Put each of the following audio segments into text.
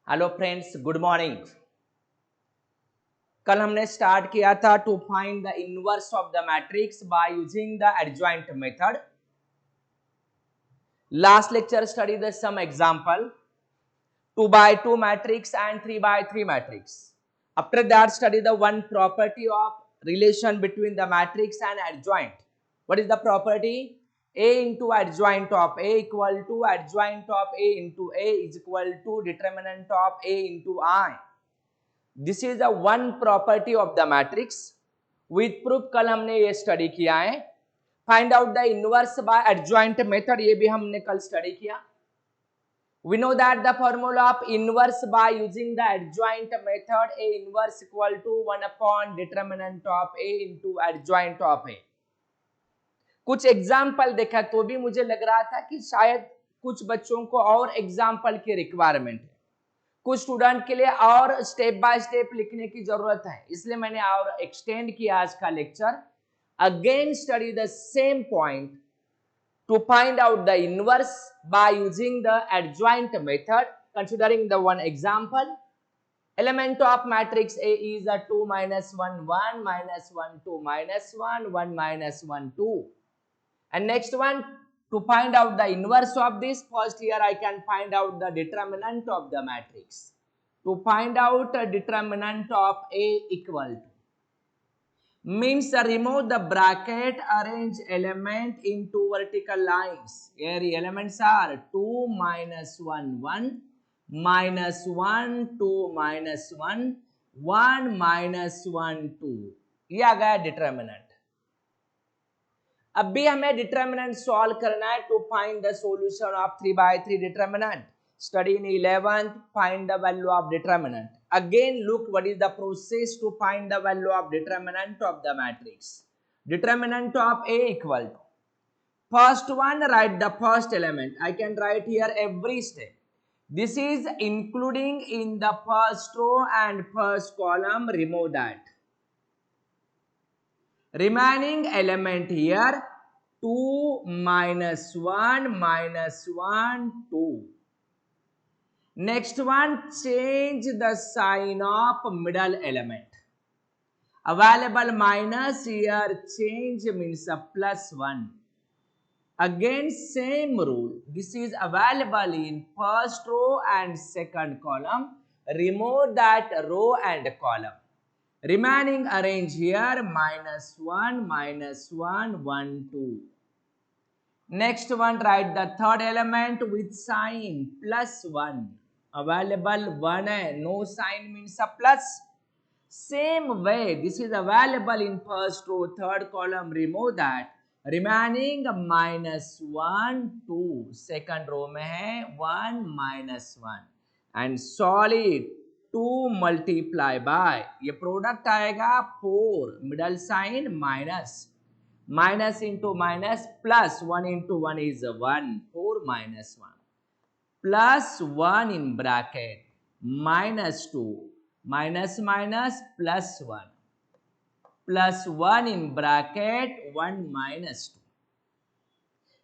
Hello friends, good morning. कल हमने start किया था to find the inverse of the matrix by using the adjoint method. Last lecture study the sum example 2 by 2 matrix and 3 by 3 matrix. After that, study the one property of relation between the matrix and adjoint. What is the property? A into adjoint of A equal to adjoint of A into A is equal to determinant of A into I. This is the one property of the matrix with proof. कल हमने ये study किया है। Find out the inverse bye adjoint method, ये भी हमने कल study किया। we know that the formula of inverse by using the adjoint method, A inverse equal to 1 upon determinant of A into adjoint of A. कुछ example देखा तो भी मुझे लग रहा था कि शायद कुछ बच्चों को और एग्जाम्पल की रिक्वायरमेंट है, कुछ स्टूडेंट के लिए और स्टेप बाय स्टेप लिखने की जरूरत है, इसलिए मैंने और एक्सटेंड किया आज का lecture. Again study the same point two find out the inverse by using the adjoint method, considering the one example. Element of matrix A is a 2 minus 1 1 minus 1 2 minus 1 1 minus 1 2, and next one to find out the inverse of this, first here I can find out the determinant of the matrix. To find out a determinant of A equal to means remove the bracket, arrange element into vertical lines. Here the elements are 2 minus 1 1 minus 1 2 minus 1 1 minus 1 2, ये आ गया determinant. अब भी हमें determinant solve करना है to find the solution of 3 by 3 determinant. Study in 11th, find the value of determinant. Again look what is the process to find the value of determinant of the matrix. Determinant of A equal to first one, write the first element. I can write here every step. This is including in the first row and first column, remove that. Remaining element here 2 minus 1 minus 1 2. Next one, change the sign of middle element. Available minus, here change means a plus 1. Again same rule, this is available in first row and second column, remove that row and column. Remaining arrange here minus 1 minus 1 1 2. Next one, write the third element with sign plus 1. Available 1 है, no sign means a plus. Same way this is available in first row, third column, remove that. Remaining minus 1 2, second row में है 1 minus 1 and solid 2 multiply by, ये product आएगा 4, middle sign minus, minus into minus plus, 1 into 1 is 1, 4 minus 1 plus 1 in bracket minus 2 minus minus plus 1 plus 1 in bracket 1 minus 2.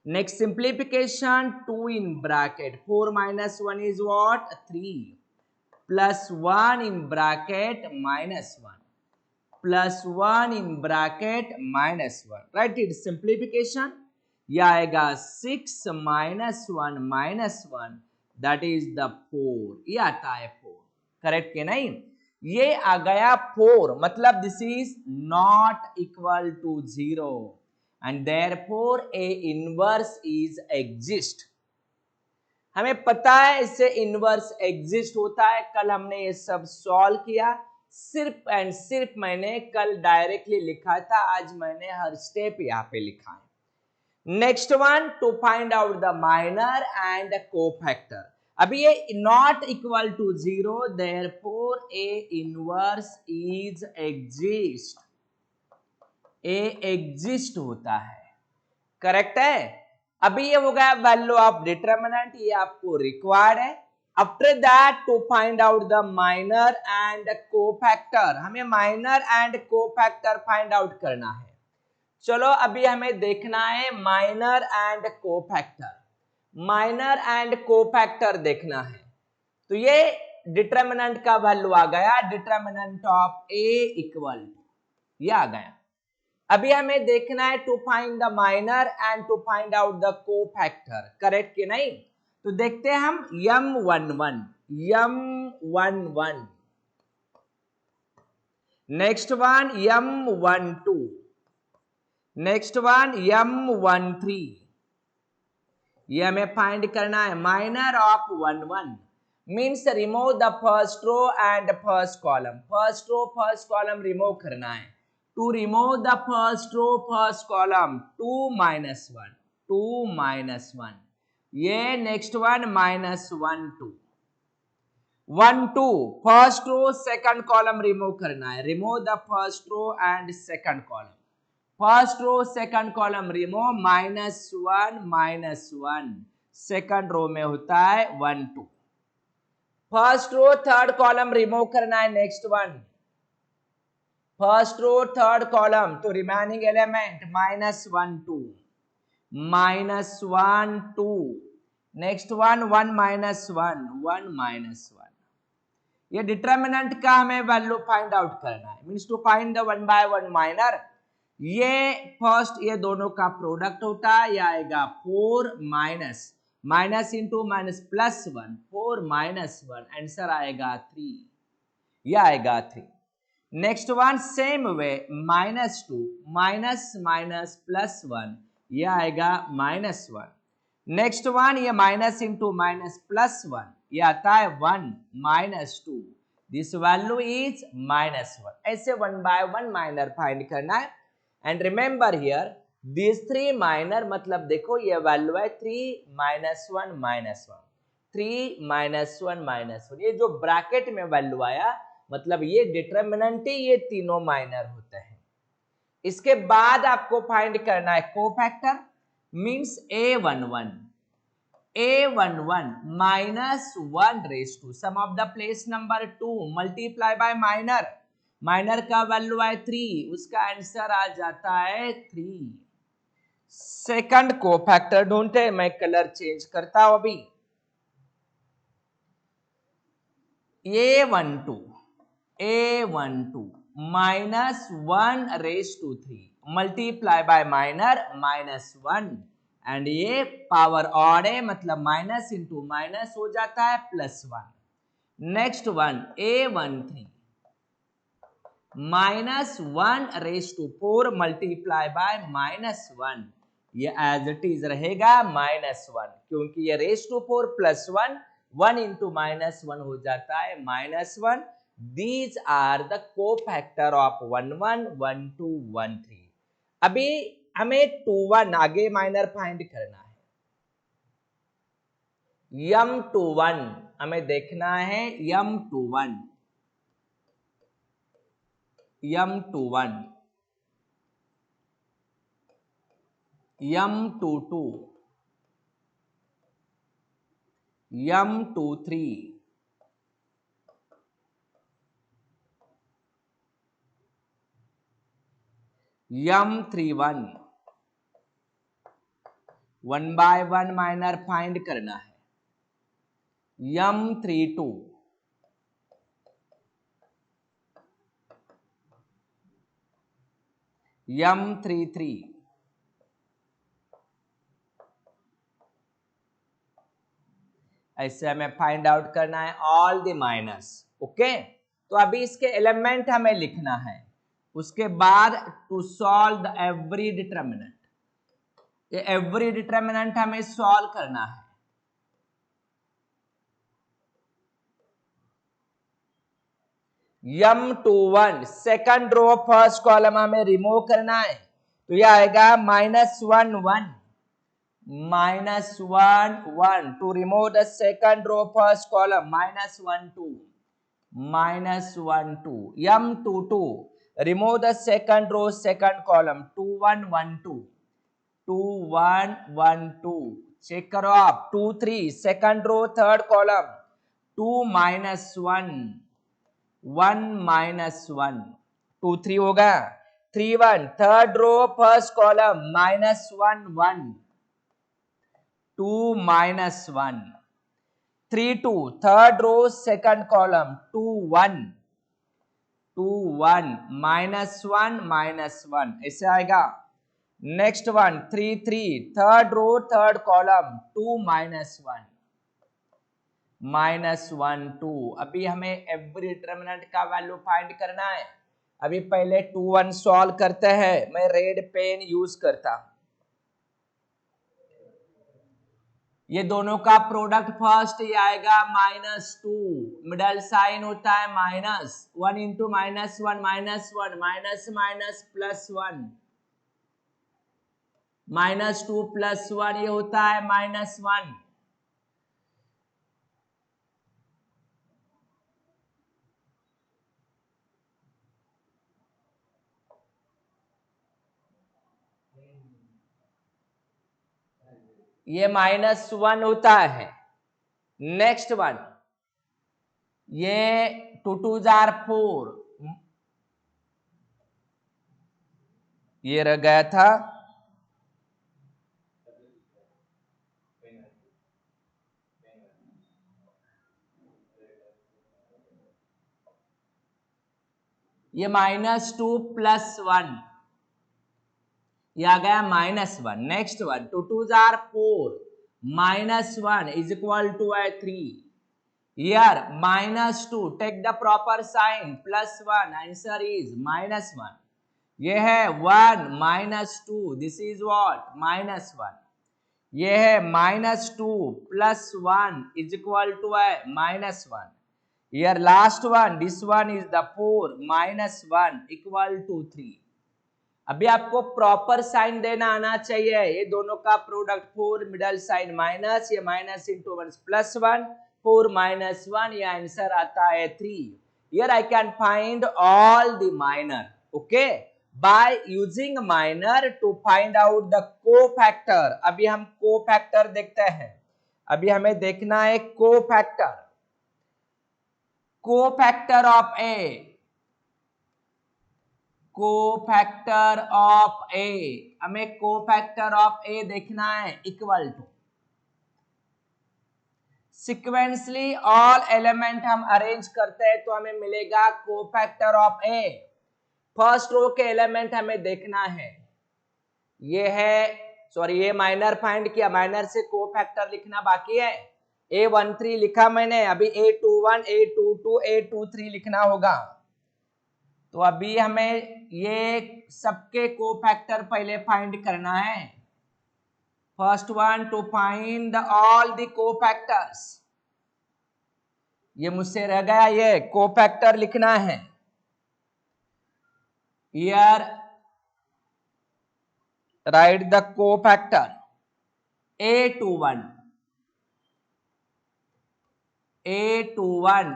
Next simplification, 2 in bracket 4 minus 1 is what? 3 plus 1 in bracket minus 1 plus 1 in bracket minus 1. Right, it simplification. यह आएगा 6 minus 1 minus 1, that is the 4. ये आता है 4, correct के नहीं? ये आ गया 4, मतलब this is not equal to 0 and therefore A inverse is exist. हमें पता है इससे इनवर्स एग्जिस्ट होता है। कल हमने ये सब सॉल्व किया, सिर्फ एंड सिर्फ मैंने कल डायरेक्टली लिखा था, आज मैंने हर स्टेप यहाँ पे लिखा है। Next one, to find out the minor and cofactor. अभी ये not equal to 0, therefore A inverse is exist. A exist होता है, करेक्ट है? अभी ये हो गया वैल्यू ऑफ डिटर्मिनेंट, ये आपको रिक्वायर्ड है। After that to find out the minor and cofactor, हमें minor and cofactor find out करना है। चलो अभी हमें देखना है minor and cofactor. Minor and cofactor देखना है, तो ये डिटरमिनेंट का वैल्यू आ गया, डिटरमिनेंट ऑफ ए इक्वल ये आ गया। अभी हमें देखना है to find the minor and to find out the cofactor, correct कि नहीं? तो देखते हैं हम M11, M11, next one M12, next one M13, ये हमें फाइंड करना है minor of 11, means remove the first row and first column, first row first column remove करना है। To remove the first row first column 2 minus 1, 2 minus 1, ये next one -1 2, 1 2, first row second column remove करना है, remove the first row and second column, first row second column remove -1 -1, second row में होता है 1 2, first row third column remove करना है, next one first row third column, तो remaining element -1 2, -1 2, next one 1 -1, 1 -1, ये determinant का हमें वैल्यू फाइंड आउट करना है, means to find the 1 by 1 minor, ये फर्स्ट ये दोनों का प्रोडक्ट होता है, ये आएगा 4 माइनस इंटू माइनस +1, 4 -1, आंसर आएगा 3, ये आएगा 3। Next one same way -2 minus +1, ये आएगा -1, नेक्स्ट वन ये माइनस इंटू माइनस +1, ये आता है 1 -2, दिस वैल्यू इज -1, ऐसे 1 by 1 माइनर फाइंड करना है। And remember here this 3 minor, मतलब देखो ये वैल्यू है 3 -1 -1, 3 -1 -1, ये जो ब्रैकेट में वैल्यू आया मतलब ये डिटरमिनेंट ही ये तीनों माइनर होते हैं। इसके बाद आपको फाइंड करना है cofactor, means A11 -1 raise to sum of the place number 2 multiply by minor, minor का वैल्यू है 3, उसका आंसर आ जाता है 3। सेकंड कोफैक्टर ढूंढते, मैं कलर चेंज करता हूं अभी, A12 -1 raise to 3 multiply by minor -1, and ये पावर ऑड है मतलब माइनस इंटू माइनस हो जाता है +1। Next one A13 -1 raise to 4 multiply by -1, ये एज इट इज रहेगा -1, क्योंकि ये रेज टू 4 +1, 1 इंटू -1 हो जाता है -1। These are the cofactor of 1 1 1 2 1 3। अभी हमें 2 1 आगे माइनर फाइंड करना है, M21 हमें देखना है, M21 M22 M23 M31, 1 by 1 minor find करना है, M32 M33, ऐसे हमें फाइंड आउट करना है ऑल द माइनर्स। ओके, तो अभी इसके एलिमेंट हमें लिखना है, उसके बाद to solve the every determinant, ये एवरी डिटरमिनेंट हमें सॉल्व करना है। M21 second row first column हमें रिमूव करना है, तो यह आएगा -1 1 -1 to remove the second row first column -1 2 -1 2, M22 remove the second row second column 2 1 1 2 2 1 1 2, check करो आप 2 3 second row third column 2 -1 1 -1 2 3 होगा, 3 1 third row first column -1 1 2 -1, 3 2, third row second column 2 1 2 1 -1 ऐसे आएगा। Next one 3 3, third row third column 2 -1 2। अभी हमें every determinant का value find करना है। अभी पहले 2 1 सॉल्व करते हैं। मैं रेड पेन यूज करता। ये दोनों का प्रोडक्ट फर्स्ट ये आएगा -2, मिडल साइन होता है माइनस 1 इंटू -1 -1 माइनस माइनस +1 -2 +1 ये होता है -1। ये -1 होता है। नेक्स्ट वन ये 2 2 जार 4, ये रह गया था ये -2 +1 ये आ गया -1। नेक्स्ट वन 2 2 जार 4 -1 is equal to 3। Here -2 take the proper sign +1 answer is -1। ये है 1 -2 this is what -1। ये है -2 +1 is equal to -1। Here last one this one is the 4 -1 equal to 3। अभी आपको प्रॉपर साइन देना आना चाहिए। ये दोनों का प्रोडक्ट 4 मिडल साइन माइनस, ये माइनस इंटू 1 +1 4 -1 ये आंसर आता है 3। Here I can find all the minor okay by using minor to find out the cofactor. अभी हम कोफैक्टर देखते हैं। अभी हमें देखना है cofactor. Cofactor of A, cofactor of A, हमें कोफैक्टर ऑफ ए देखना है equal to sequentially all element हम अरेंज करते हैं तो हमें मिलेगा cofactor of A. First row के एलिमेंट हमें देखना है, ये है सॉरी ये माइनर फाइंड किया, माइनर से कोफैक्टर लिखना बाकी है। A13 लिखा मैंने, अभी A21 A22 A23 लिखना होगा। तो अभी हमें ये सबके कोफैक्टर पहले फाइंड करना है। First one to find all the cofactors. ये मुझसे रह गया, ये कोफैक्टर लिखना है। Here right the cofactor A21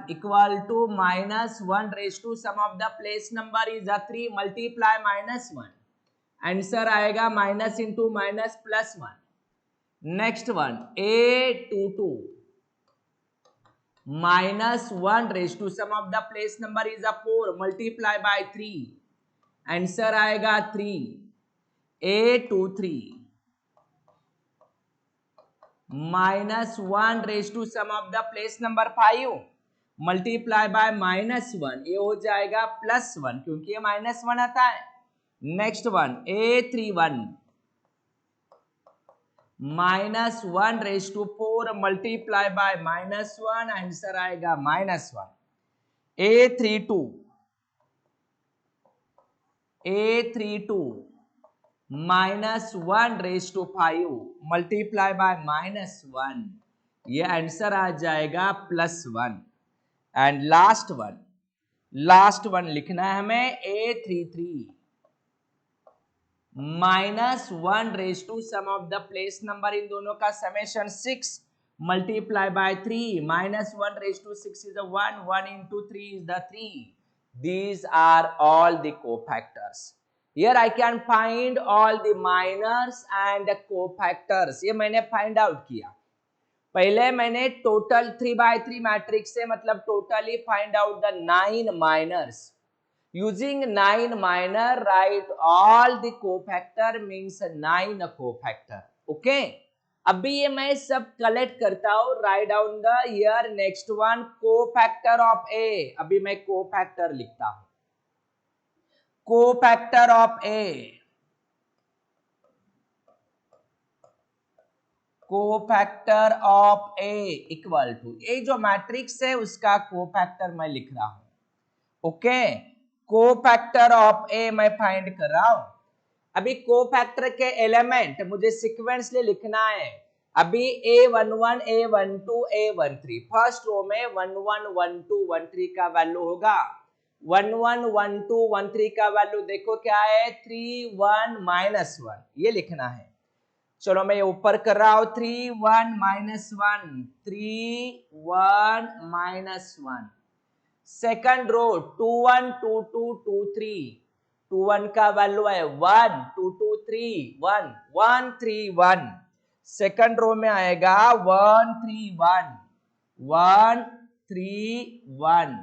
equal to -1 raised to sum of the place number is a 3 multiply -1 answer आएगा minus into minus +1। Next one A22 -1 raised to sum of the place number is a 4 multiply by 3 answer आएगा 3। A23 -1 raised to sum of the place number 5 multiply by -1 ये हो जाएगा +1 क्योंकि ये -1 आता है। Next one A31 -1 raised to 4 multiply by -1 answer आएगा -1। A32 -1 raised to 5 multiply by -1 ये आंसर आ जाएगा +1। एंड लास्ट वन लिखना है हमें A33 -1 raised to sum of the place number, इन दोनों का summation 6 multiply by 3 -1 raised to 6 is a 1 into 3 is the 3। These are all the cofactors। Here I can find all the minors and the cofactors। ये मैंने find out किया। पहले मैंने total 3x3 matrix से मतलब totally find out the 9 minors. Using 9 minor write all the cofactor means 9 cofactor। Okay, अभी ये मैं सब कलेक्ट करता हूं, write down the year next one cofactor of A. अभी मैं कोफैक्टर लिखता हूं, cofactor of A, cofactor of A equal to, ये जो मैट्रिक्स है उसका कोफैक्टर मैं लिख रहा हूं। ओके, कोफैक्टर ऑफ ए मैं फाइंड कर रहा हूं। अभी कोफैक्टर के एलिमेंट मुझे सीक्वेंसली लिखना है। अभी A11, A12, A13, first row में 11, 12, 13 का वैल्यू होगा। 11, 12, 13 का वैल्यू देखो क्या है, 3, 1, -1, ये लिखना है। चलो मैं ऊपर कर रहा हूं, 3, 1, -1, 3, 1, -1। सेकंड रो 2, 1, 2, 2, 2, 3, 2, 1 का वैल्यू है 1, 2, 2, 3, 1, 1, 3, 1। सेकंड रो में आएगा 1, 3, 1, 1, 3, 1।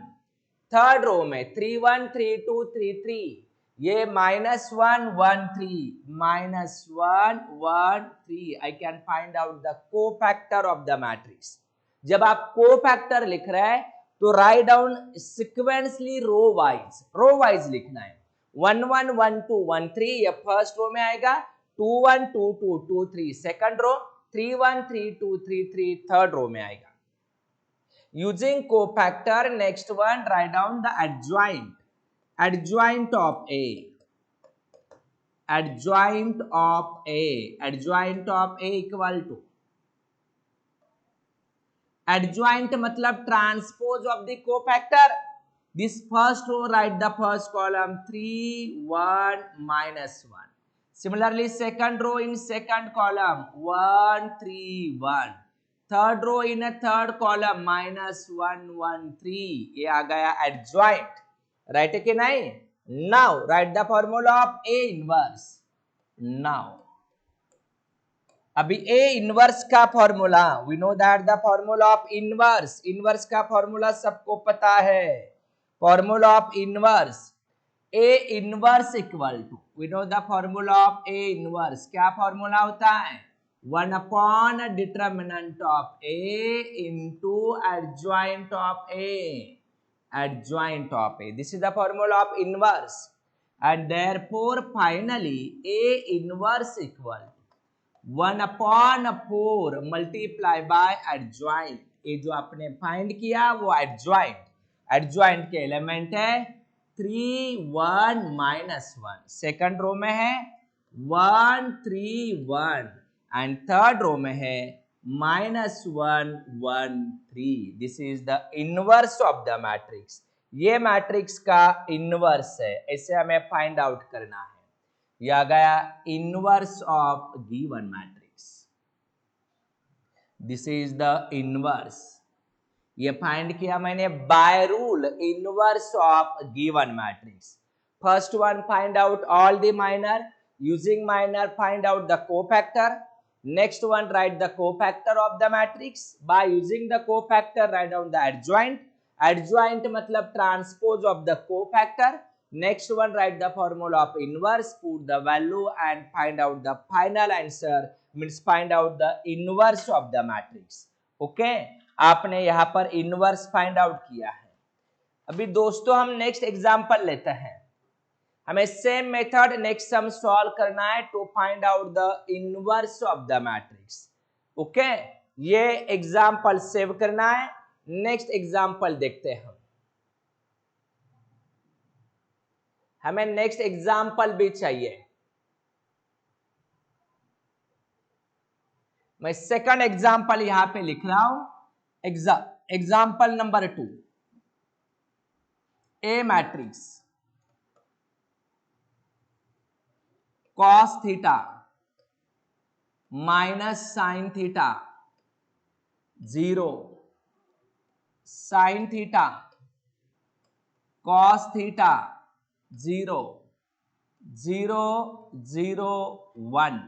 थर्ड रो में 3, 1, 3, 2, 3, 3, ये -1, 1, 3, -1, 1, 3। I can find out the cofactor of the matrix. जब आप कोफैक्टर लिख रहे हैं तो write down sequentially row wise लिखना है। 1, 1, 1, 2, 1, 3 ये फर्स्ट रो में आएगा, 2, 1, 2, 2, 2, 3 सेकंड रो, 3, 1, 3, 2, 3, 3 थर्ड रो में आएगा। Using cofactor, next one write down the adjoint of A, adjoint of A equal to, adjoint मतलब transpose of the cofactor। This first row write the first column 3, 1, -1. Similarly second row in second column 1, 3, 1। Third row in third column -1, 1, 3, ये आ गया adjoint, right है कि नहीं। Now write the formula of A inverse. Now अभी A inverse का formula, we know that the formula of inverse, inverse का formula सबको पता है। Formula of inverse, A inverse equal to, we know the formula of A inverse, क्या formula होता है, 1 upon determinant of A into adjoint of A, adjoint of A. This is the formula of inverse, and therefore finally A inverse equal to 1 upon 4 multiply by adjoint। ये जो आपने find किया वो adjoint, adjoint के element है 3, 1, -1, second row में है 1, 3, 1 and third row में है -1, 1, 3। This is the inverse of the matrix. ये मैट्रिक्स का इनवर्स है, ऐसे हमें फाइंड आउट करना है। यह गया inverse of given matrix, this is the inverse. ये फाइंड किया मैंने by rule, inverse of given matrix. First one find out all the minor, using minor find out the cofactor. Next one write the cofactor of the matrix, by using the cofactor write down the adjoint, adjoint मतलब transpose of the cofactor। Next one write the formula of inverse, put the value and find out the final answer, means find out the inverse of the matrix। okay, आपने यहाँ पर inverse find out किया है। अभी दोस्तों हम next example लेते हैं। हमें same method next sum solve करना है to find out the inverse of the matrix. Okay, ये एग्जांपल सेव करना है। नेक्स्ट एग्जांपल देखते हैं। हमें नेक्स्ट एग्जांपल भी चाहिए। मैं सेकंड एग्जांपल यहां पे लिख रहा हूं। Example number 2, A matrix cos theta minus sine theta 0, sine theta cos theta 0, 0, 0, 1।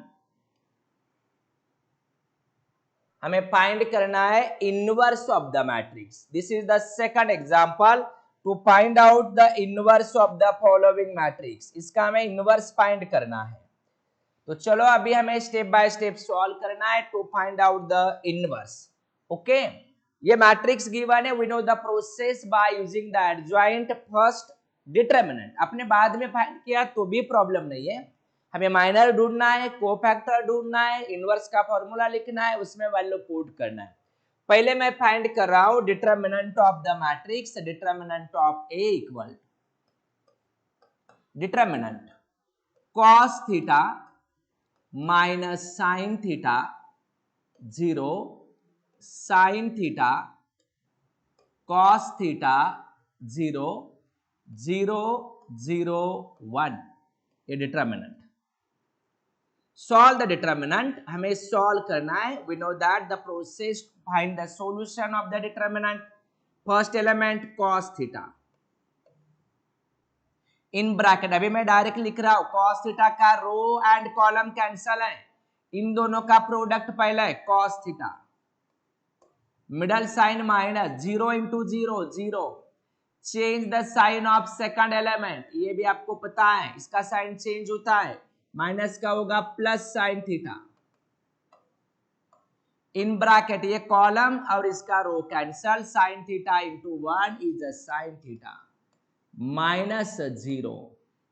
हमें फाइंड करना है inverse of the matrix. This is the second example to find out the inverse of the following matrix. इसका हमें inverse find करना है। तो चलो अभी हमें स्टेप बाय स्टेप सॉल्व करना है to find out the inverse. Okay, ये मैट्रिक्स गिवन है, we know the process by using the adjoint first determinant. अपने बाद में फाइंड किया तो भी प्रॉब्लम नहीं है, हमें माइनर ढूंढना है, कोफैक्टर ढूंढना है, इनवर्स का फॉर्मूला लिखना है, उसमें वैल्यू पुट करना है। पहले मैं फाइंड कर रहा हूं determinant of the matrix, determinant of A equal determinant cos theta minus sine theta 0 sine theta cos theta 0 0 0 1, ये डिटरमिनेंट। सॉल्व द डिटरमिनेंट, हमें सॉल्व करना है। We know that the process find the solution of the determinant, first element cos theta in bracket, अभी मैं direct लिख रहा हूं, cos theta का रो एंड कॉलम कैंसल है, इन दोनों का प्रोडक्ट पहला है cos theta, middle sign minus 0 into 0 0, change the sign of second element, ये भी आपको पता है इसका साइन चेंज होता है, माइनस का होगा plus sine theta in bracket, ये कॉलम और इसका row cancel, sine theta into 1 is a sine theta minus 0।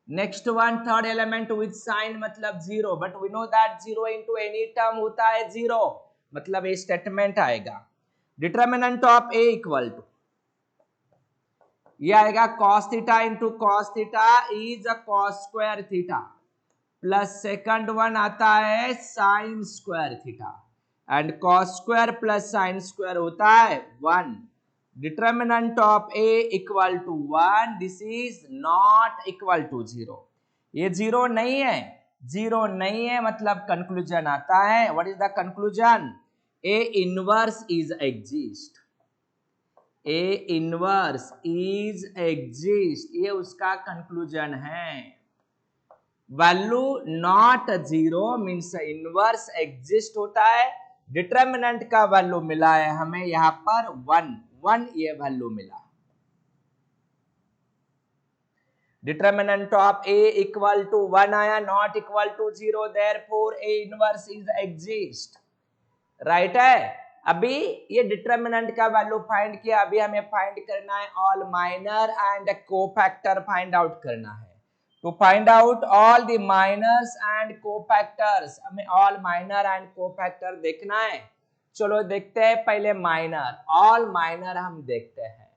Next one third element with sine मतलब 0, but we know that 0 into any term होता है 0, मतलब ये स्टेटमेंट आएगा। Determinant of A equal to, ये आएगा cos theta into cos theta is a cos square theta, plus second one आता है sign square theta, and cos square plus sine square होता है 1। Determinant of a equal to 1, this is not equal to 0, ये 0 नहीं है, 0 नहीं है मतलब कंक्लूजन आता है, what is the conclusion, a inverse is exist, A inverse is exist, ये उसका कंक्लूजन है। Value not 0 means inverse exist होता है, डिटरमिनेंट का वैल्यू मिला है हमें यहाँ पर 1 ये वैल्यू मिला। Determinant of A equal to 1 आया, not equal to 0, therefore A inverse is exist, right है। अभी ये डिटरमिनेंट का वैल्यू फाइंड किया, अभी हमें फाइंड करना है all minor and cofactor find out करना है। To find out all the minors and cofactors, हमें ऑल माइनर एंड कोफैक्टर देखना है। चलो देखते हैं पहले माइनर, ऑल माइनर हम देखते हैं।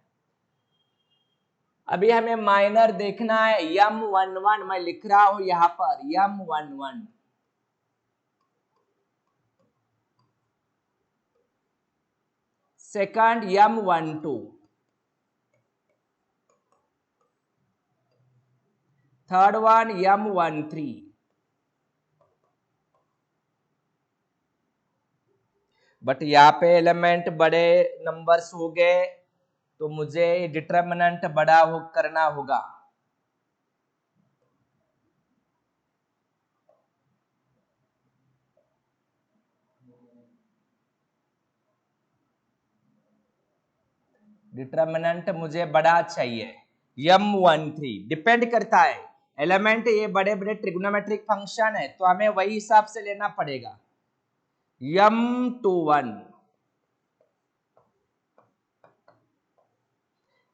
अभी हमें माइनर देखना है, M11 मैं लिख रहा हूं यहां पर, M11 second M12 third one M13, but यहाँ पे एलिमेंट बड़े नंबर्स हो गए तो मुझे डिटरमिनेंट बड़ा करना होगा। डिटरमिनेंट मुझे बड़ा चाहिए, M13 डिपेंड करता है एलिमेंट, ये बड़े बड़े ट्रिग्नोमेट्रिक फंक्शन है तो हमें वही हिसाब से लेना पड़ेगा। M21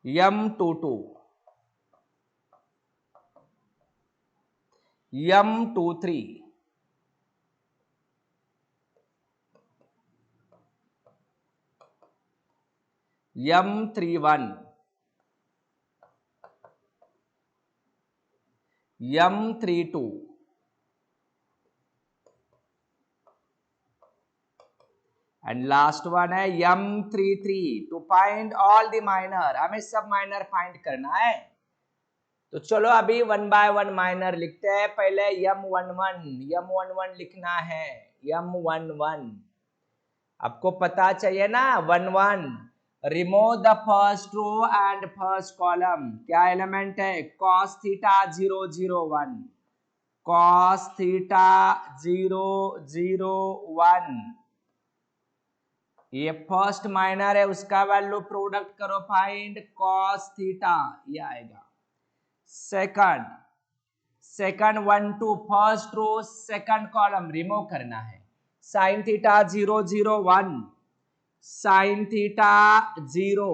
M22 M23 M31 M32 and last one है M33। To find all the minor, हमें सब माइनर फाइंड करना है। तो चलो अभी 1 बाय 1 माइनर लिखते हैं। पहले M11 लिखना है, M11 आपको पता चाहिए ना, 11 remove the first row and first column, क्या एलिमेंट है cos थीटा 0 0 1, cos थीटा 0 0 1, ये फर्स्ट माइनर है, उसका वैल्यू प्रोडक्ट करो, फाइंड cos थीटा, ये आएगा। Second second 1 2 first row second column remove करना है। साइन थीटा 0 0 1, साइन थीटा 0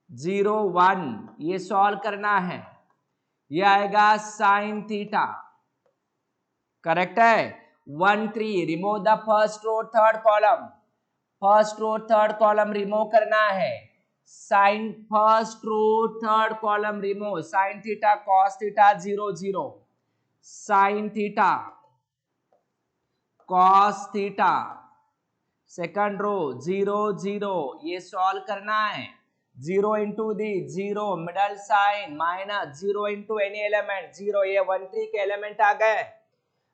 0 1, ये सॉल्व करना है। ये आएगा साइन थीटा, करेक्ट है। 1 3, remove the first row third column, first row third column remove करना है। Sine first row third column remove, sine theta cos theta 0 0, sine theta cos theta second row 0 0, ये solve करना है। 0 into the 0 middle sign minus 0 into any element 0, ये 1 3 के element आ गए।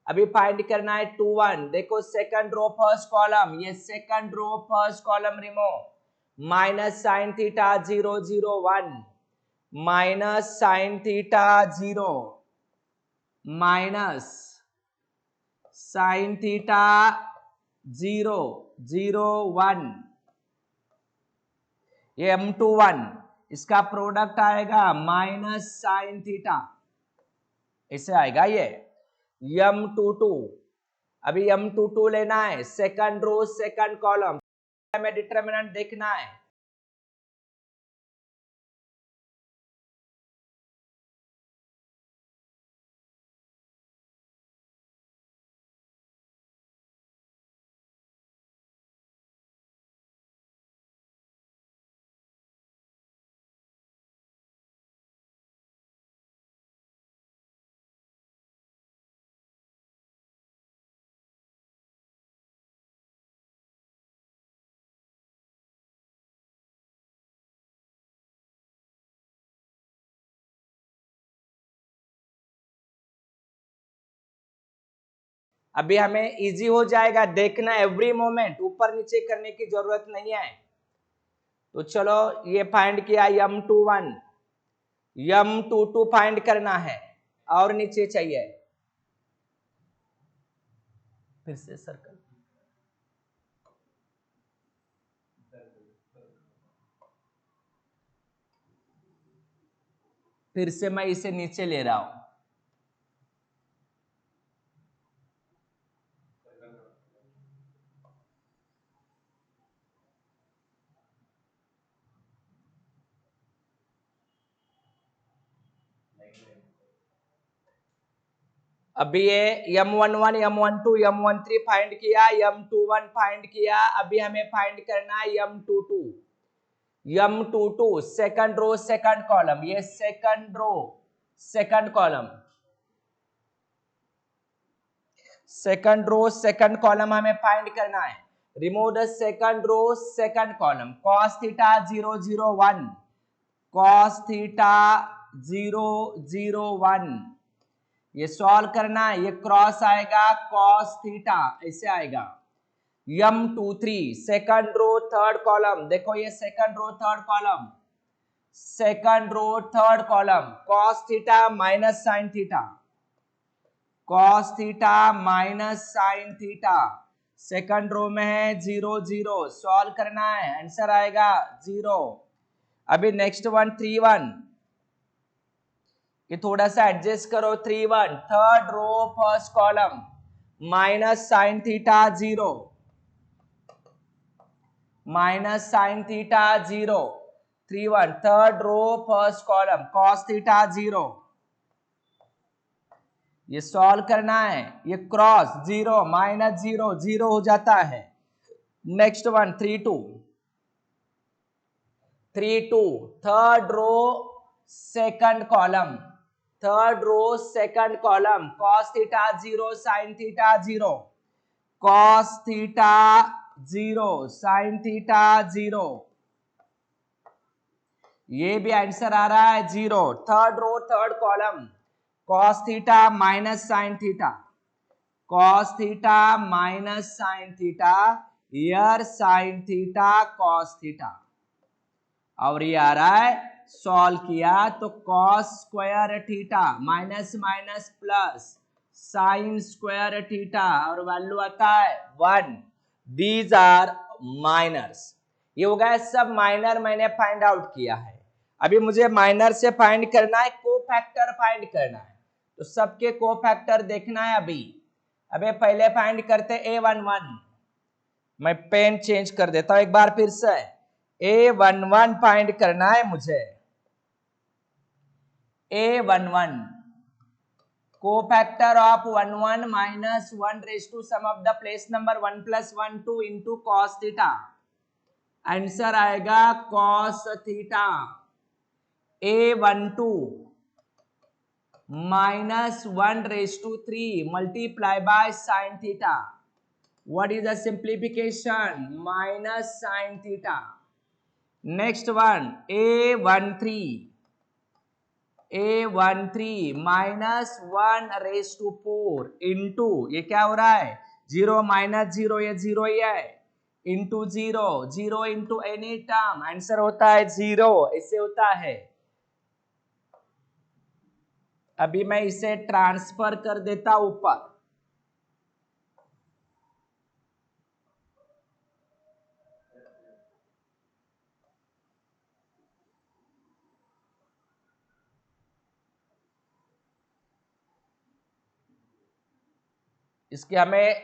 अभी find करना है 2 1, देखो सेकंड रो फर्स्ट कॉलम, ये second row first column remove, minus sine theta 0 0 1, minus sine theta 0 minus sine theta 0 0 1, ये m21, इसका प्रोडक्ट आएगा माइनस साइन थीटा, ऐसे आएगा ये m22। अभी m22 लेना है, सेकंड रो सेकंड कॉलम में डिटरमिनेंट देखना है। अभी हमें इजी हो जाएगा देखना, एवरी मोमेंट ऊपर नीचे करने की जरूरत नहीं है। तो चलो ये फाइंड किया m21, m22 फाइंड करना है और नीचे चाहिए, फिर से सर्कल, फिर से मैं इसे नीचे ले रहा हूं। अभी ये m11 m12 m13 फाइंड किया, m21 फाइंड किया, अभी हमें फाइंड करना है m22, m22 second row second column, ये second row second column, second row second column हमें फाइंड करना है। Remove the second row second column, cos theta 0 0 1, cos theta 0 0 1, ये सॉल्व करना है। ये क्रॉस आएगा cos थीटा, ऐसे आएगा। m23 second row third column, देखो ये second row third column, second row third column, cos theta minus sine theta, cos theta minus sine theta, second row में है 0 0, सॉल्व करना है, आंसर आएगा 0। अभी नेक्स्ट वन 3 1, ये थोड़ा सा एडजस्ट करो, 3 1 third row first column, minus sine theta 0, minus sine theta 0, 3 1 third row first column, cos theta 0, ये सॉल्व करना है। ये क्रॉस 0 माइनस 0 0 हो जाता है। Next one 3 2, 3 2 third row second column, third row second column, cos theta 0 sine theta 0, cos theta 0 sine theta 0, ये भी answer आ रहा है 0। Third row third column, cos theta minus sine theta, cos theta minus sine theta, here sine theta cos theta, और ये आ रहा है सॉल्व किया तो cos square theta minus minus plus sine square theta, और वैल्यू आता है 1। दीज आर माइनर्स, ये हो गया सब माइनर मैंने फाइंड आउट किया है। अभी मुझे माइनर से फाइंड करना है, कोफैक्टर फाइंड करना है। तो सबके कोफैक्टर देखना है अभी। अबे पहले फाइंड करते A11। मैं पेन चेंज कर देता हूं एक बार फिर से। A11 फाइंड करना है मुझे। A11 cofactor of 11 minus 1 raise to sum of the place number 1 plus 1 2 into cos theta. Answer आएगा cos theta. A12 minus 1 raised to 3 multiply by sin theta. What is the simplification? Minus sin theta. Next one, A13 minus 1 raised to 4 into, ये क्या हो रहा है? 0 minus 0, ये 0 ही है, into 0, 0 into any term, answer होता है 0, ऐसे होता है। अभी मैं इसे ट्रांसफर कर देता ऊपर। इसकी हमें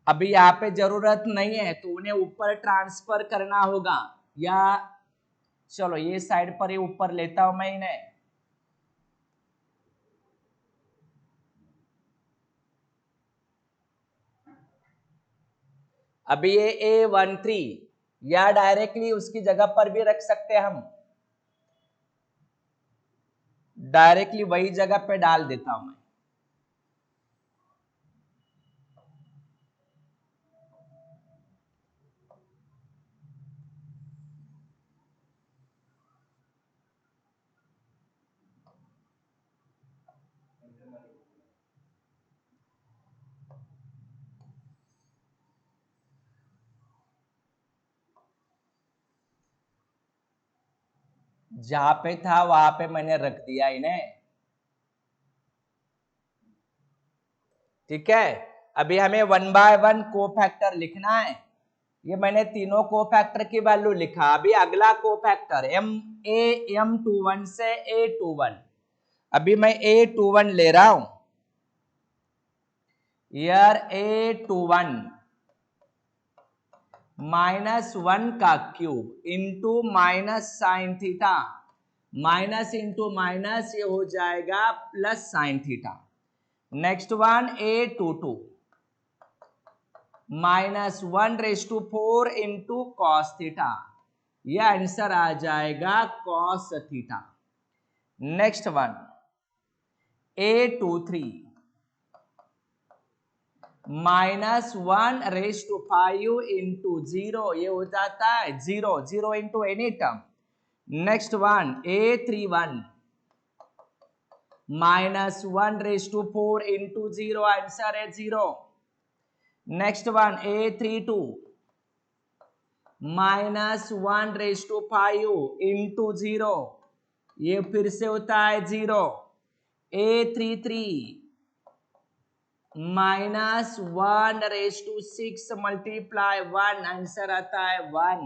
अभी यहाँ पे जरूरत नहीं है, तो उन्हें ऊपर ट्रांसफर करना होगा। या चलो ये साइड पर ही ऊपर लेता हूं मैं इन्हें। अभी ये A13 या डायरेक्टली उसकी जगह पर भी रख सकते हैं हम। डायरेक्टली वही जगह पे डाल देता हूं मैं। जहां पे था वहां पे मैंने रख दिया इन्हें। ठीक है, अभी हमें 1 बाय 1 कोफैक्टर लिखना है। ये मैंने तीनों कोफैक्टर की वैल्यू लिखा। अभी अगला कोफैक्टर M21 से A21। अभी मैं A21 ले रहा हूं। यार A21 -1 का cube into minus sine theta, minus into minus ये हो जाएगा plus sine theta. Next one A22 -1 raise to 4 into cos theta, यह आंसर आ जाएगा cos theta. Next one A23 -1 raise to 5 into 0, ये हो जाता है 0, 0 into any term. Next one A31 -1 raise to 4 into 0, answer है 0। Next one A32 -1 raise to 5 into 0, ये फिर से होता है 0। A33 -1 raise to 6 multiply 1, answer आता है 1।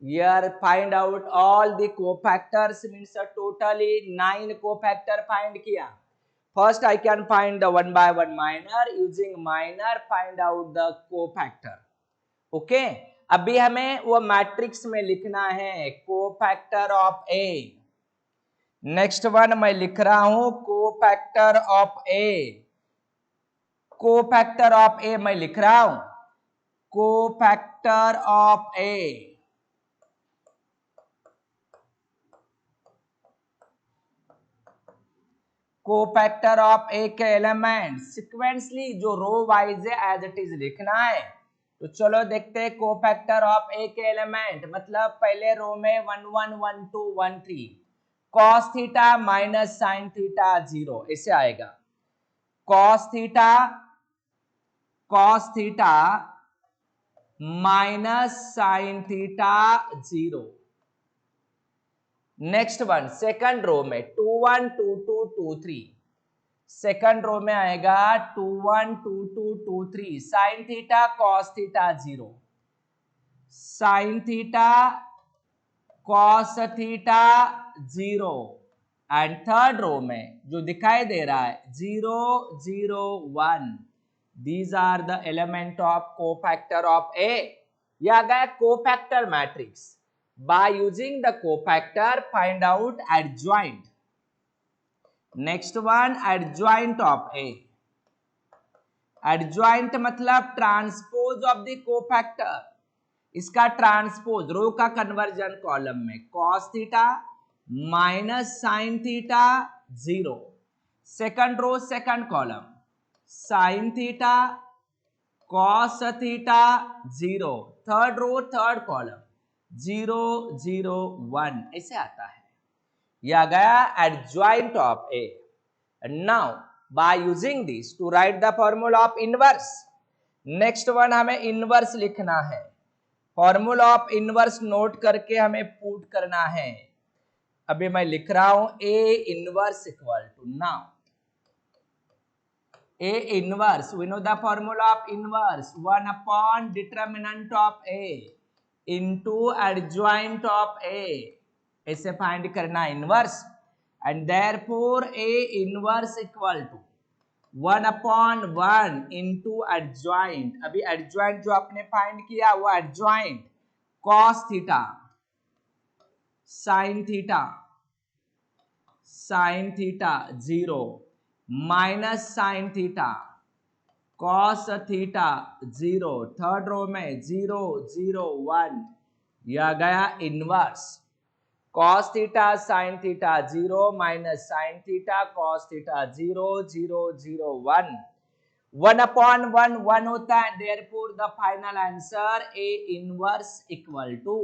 Here find out all the cofactors, means totally 9 cofactor find किया। First I can find the 1 by 1 minor, using minor find out the cofactor। Okay, अभी हमें वो मैट्रिक्स में लिखना है cofactor of A. Next one मैं लिख रहा हूं cofactor of A. Cofactor of A मैं लिख रहा हूं cofactor of A. Cofactor of A के एलिमेंट सिक्वेंसली जो रो वाइज है एज इट इज लिखना है। तो चलो देखते हैं कोफैक्टर ऑफ ए के एलिमेंट, मतलब पहले रो में 1 1 1 2 1 3 cos theta minus sine theta 0, ऐसे आएगा। Cos theta minus sine theta 0। Next one second row में 2 1 2 2 2 3, सेकंड रो में आएगा 2 1 2 2 2 3 sine theta cos theta 0, sine theta cos theta 0। And third row में जो दिखाई दे रहा है 0 0 1, these are the element of cofactor of A. यह आ गया cofactor matrix. By using the cofactor find out adjoint. Next one, adjoint of A. Adjoint मतलब ट्रांसपोज ऑफ द कोफैक्टर। इसका ट्रांसपोज रो का कन्वर्जन कॉलम में cos theta minus sine theta 0, second row second column sine theta cos theta 0, third row third column 0 0 1, ऐसे आता है। यह गया adjoint of A. Now by using this to write the formula of inverse. Next one हमें inverse लिखना है। Formula of inverse note करके हमें पुट करना है। अभी मैं लिख रहा हूं A inverse equal to, now A inverse, we know the formula of inverse, 1 upon determinant of A into adjoint of A, ऐसे फाइंड करना inverse. And therefore A inverse equal to 1 upon 1 into adjoint। अभी adjoint जो आपने find किया वो adjoint cos theta sin theta 0 minus sine theta cos theta 0, third row में 0 0 1, यह गया inverse cos theta sine theta 0 minus sine theta cos theta 0 0 0 1, 1 upon 1 1 होता है। Therefore the final answer A inverse equal to,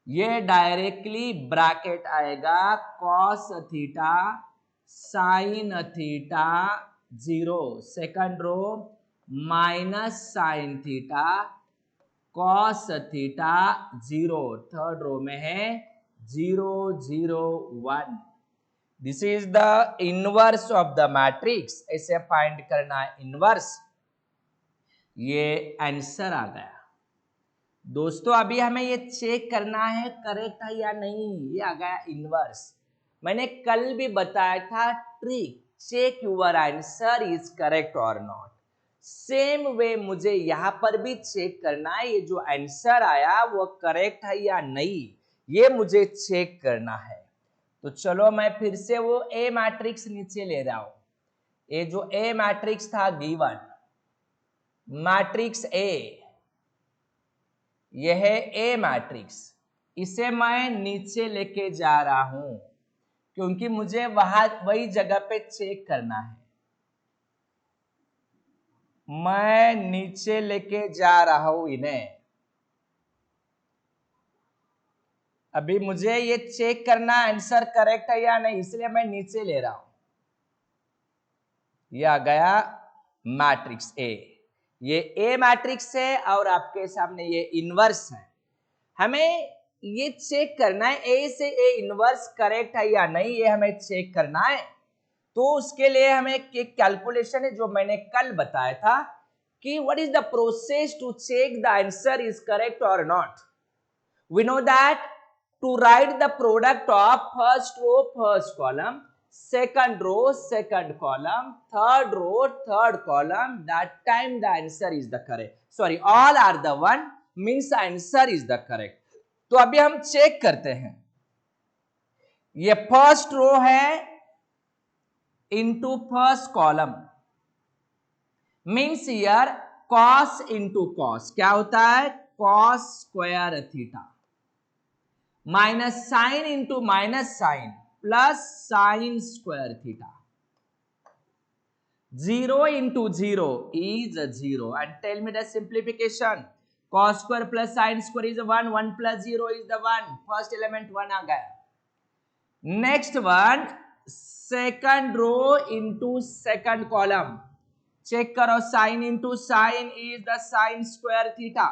ये directly bracket आएगा cos theta sine theta 0, second row minus sine theta cos theta 0, third row में है 0 0 1। This is the inverse of the matrix. ऐसे find करना है inverse. ये answer आ गया दोस्तों। अभी हमें ये चेक करना है करेक्ट है या नहीं। ये आ गया इनवर्स। मैंने कल भी बताया था trick, check your answer is correct और नॉट। सेम वे मुझे यहां पर भी चेक करना है ये जो आंसर आया वो करेक्ट है या नहीं, ये मुझे चेक करना है। तो चलो मैं फिर से वो ए मैट्रिक्स नीचे ले रहा हूं। ये जो ए मैट्रिक्स था गिवन, मैट्रिक्स ए, यह है ए मैट्रिक्स, इसे मैं नीचे लेके जा रहा हूं क्योंकि मुझे वही जगह पे चेक करना है। मैं नीचे लेके जा रहा हूं इन्हें। अभी मुझे ये चेक करना आंसर करेक्ट है या नहीं, इसलिए मैं नीचे ले रहा हूं। ये आ गया मैट्रिक्स ए। ये ए मैट्रिक्स है और आपके सामने ये इनवर्स है। हमें ये चेक करना है ए से ए इनवर्स करेक्ट है या नहीं, ये हमें चेक करना है। तो उसके लिए हमें एक कैलकुलेशन है जो मैंने कल बताया था कि what is the process to check the answer is correct और not. We know that to write the product of first row first column, second row second column, third row third column, that time the answer is the correct, sorry all are the one means answer is the correct। तो अभी हम check करते हैं। ये first row है into first column means here cos into cos क्या होता है cos square theta minus sine into minus sine plus sine square theta. 0 into 0 is 0 and tell me the simplification। cos square plus sin square is 1, 1 plus 0 is the 1, first element 1 आ गया। next one second row into second column, check करो sin into sin is the sin square theta,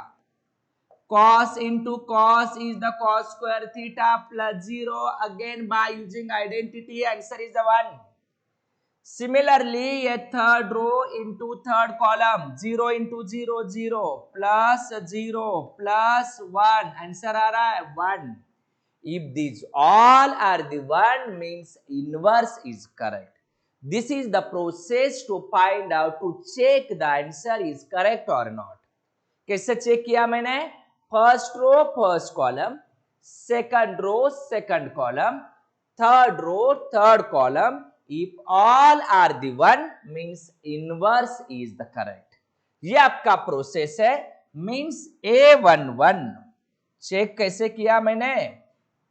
cos into cos is the cos square theta plus 0, again by using identity answer is the 1। Similarly, a third row into third column 0 into 0 0 plus 0 plus 1 answer आ रहा है 1। If these all are the one means inverse is correct. This is the process to find out to check the answer is correct or not. कैसे check किया मैंने? First row first column, second row second column, third row third column. If all are the one means inverse is the correct. ये आपका process है. Means A11 check कैसे किया मैंने?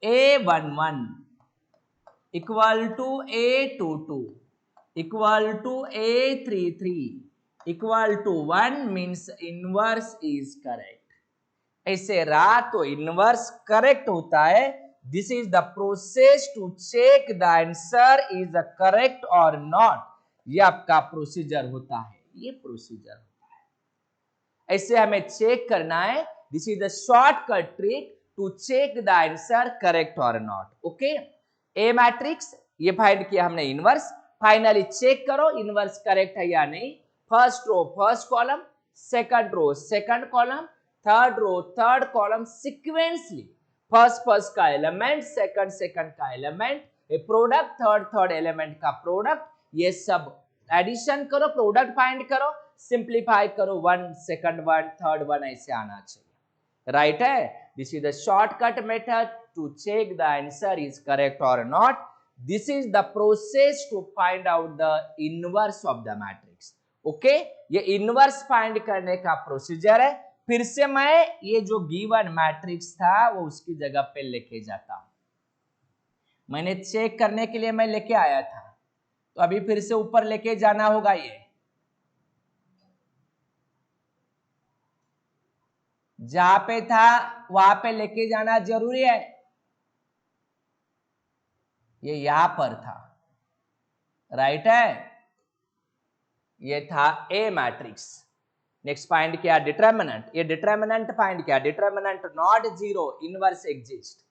A11 equal to A22 equal to A33 equal to 1 means inverse is correct. ऐसे रहा तो inverse correct होता है. This is the process to check the answer is a correct और नॉट. ये आपका प्रोसीजर होता है. ये प्रोसीजर होता है. ऐसे हमें चेक करना है. This is the shortcut trick to check the answer correct और नॉट. ओके, ए मैट्रिक्स ये फाइंड किया हमने इनवर्स. फाइनली चेक करो इनवर्स करेक्ट है या नहीं. First row first column, second row second column, third row third column sequentially. First first का element, second second का element, A product third third element का प्रोडक्ट. ये सब एडिशन करो, प्रोडक्ट फाइंड करो, सिंप्लीफाई करो. 1 सेकंड 1 थर्ड 1 ऐसे आना चाहिए. राइट है. This is the shortcut method to check the answer is correct और not. This is the process to find out the inverse of the matrix. Okay, ये inverse find करने का procedure है. फिर से मैं ये जो गिवन मैट्रिक्स था वो उसकी जगह पे लेके जाता हूं. मैंने चेक करने के लिए मैं लेके आया था, तो अभी फिर से ऊपर लेके जाना होगा. ये जहां पे था वहां पे लेके जाना जरूरी है. ये यहां पर था. राइट है. ये था ए मैट्रिक्स. नेक्स्ट फाइंड किया डिटरमिनेंट. ये डिटरमिनेंट फाइंड किया. Determinant not zero, inverse exist.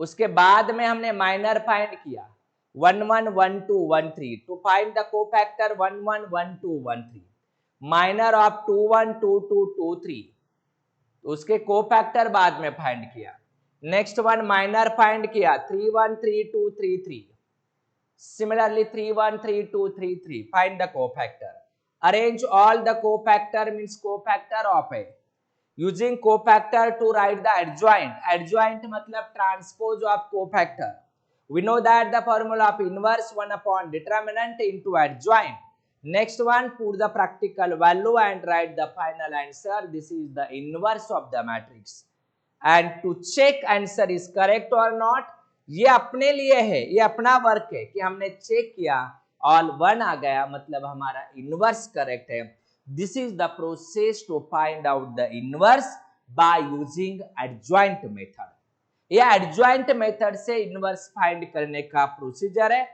उसके बाद में हमने माइनर फाइंड किया 1 1 1 2 1 3 to find the cofactor 1 1 1 2 1 3. Minor of 2 1 2 2 2 3. उसके कोफैक्टर बाद में फाइंड किया. नेक्स्ट वन माइनर फाइंड किया 3 1 3 2 3 3. Similarly 3 1 3 2 3 3. Find the cofactor. Arrange all the cofactor means cofactor of A. Using cofactor to write the adjoint. Adjoint मतलब transpose of cofactor. We know that the formula of inverse 1 upon determinant into adjoint. Next one, put the practical value and write the final answer. This is the inverse of the matrix. And to check answer is correct or not, ये अपने लिए है, ये अपना work है कि हमने check किया ऑल 1 आ गया मतलब हमारा इनवर्स करेक्ट है. This is the process to find out the inverse by using adjoint method. ये एडजॉइंट मेथड से इनवर्स फाइंड करने का प्रोसीजर है.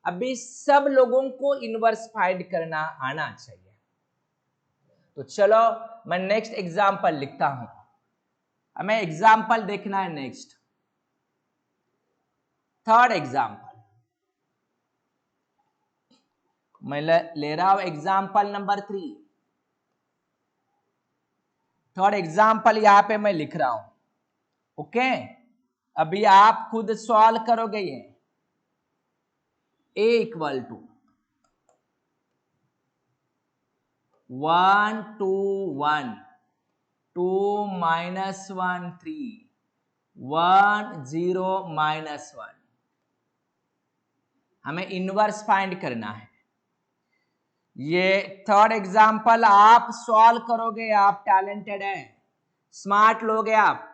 अभी सब लोगों को इनवर्स फाइंड करना आना चाहिए. तो चलो मैं नेक्स्ट एग्जांपल लिखता हूं. हमें एग्जांपल देखना है. नेक्स्ट थर्ड एग्जांपल मैं ले रहा हूं. Example number 3. थर्ड एग्जांपल यहां पे मैं लिख रहा हूं. ओके, अभी आप खुद सॉल्व करोगे. ये A equal to 1 2 1 2 minus 1 3 1 0 minus 1. हमें इनवर्स फाइंड करना है. ये थर्ड एग्जांपल आप सॉल्व करोगे. आप टैलेंटेड हैं, स्मार्ट लोग हैं आप.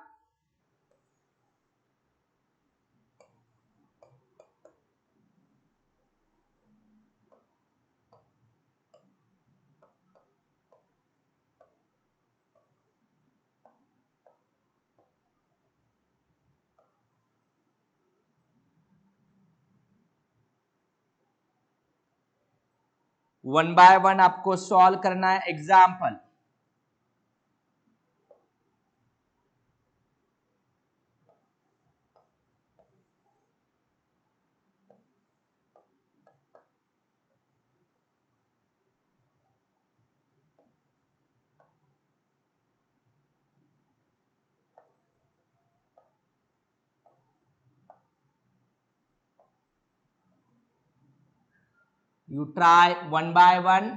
वन बाय वन आपको सॉल्व करना है. Example You try one by one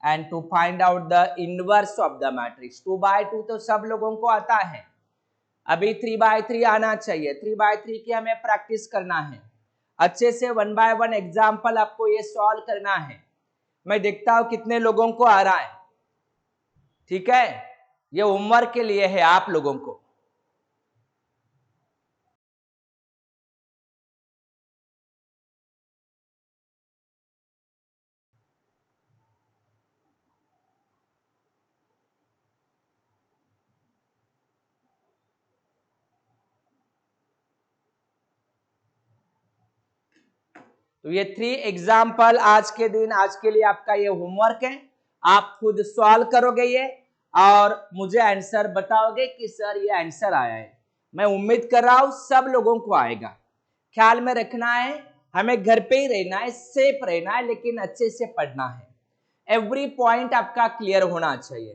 and to find out the inverse of the matrix. 2 by 2 तो सब लोगों को आता है, अभी 3 by 3 आना चाहिए। 3 by 3 की हमें प्रैक्टिस करना है अच्छे से। 1 by 1 एग्जाम्पल आपको ये सॉल्व करना है। मैं देखता हूं कितने लोगों को आ रहा है। ठीक है, ये होमवर्क के लिए है आप लोगों को। तो ये 3 एग्जाम्पल आज के दिन, आज के लिए आपका ये होमवर्क है। आप खुद सॉल्व करोगे ये और मुझे आंसर बताओगे कि सर ये आंसर आया है। मैं उम्मीद कर रहा हूं सब लोगों को आएगा। ख्याल में रखना है, हमें घर पे ही रहना है, सेफ रहना है, लेकिन अच्छे से पढ़ना है। एवरी पॉइंट आपका क्लियर होना चाहिए।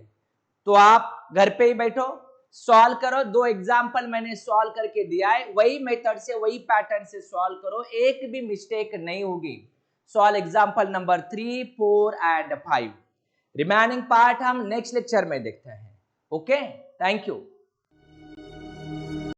तो आप घर पे ही बैठो, सॉल्व करो। 2 एग्जाम्पल मैंने सॉल्व करके दिया है, वही मेथड से, वही पैटर्न से सॉल्व करो, एक भी मिस्टेक नहीं होगी। Solve example number 3, 4 and 5। Remaining part हम नेक्स्ट लेक्चर में देखते हैं। Okay, thank you.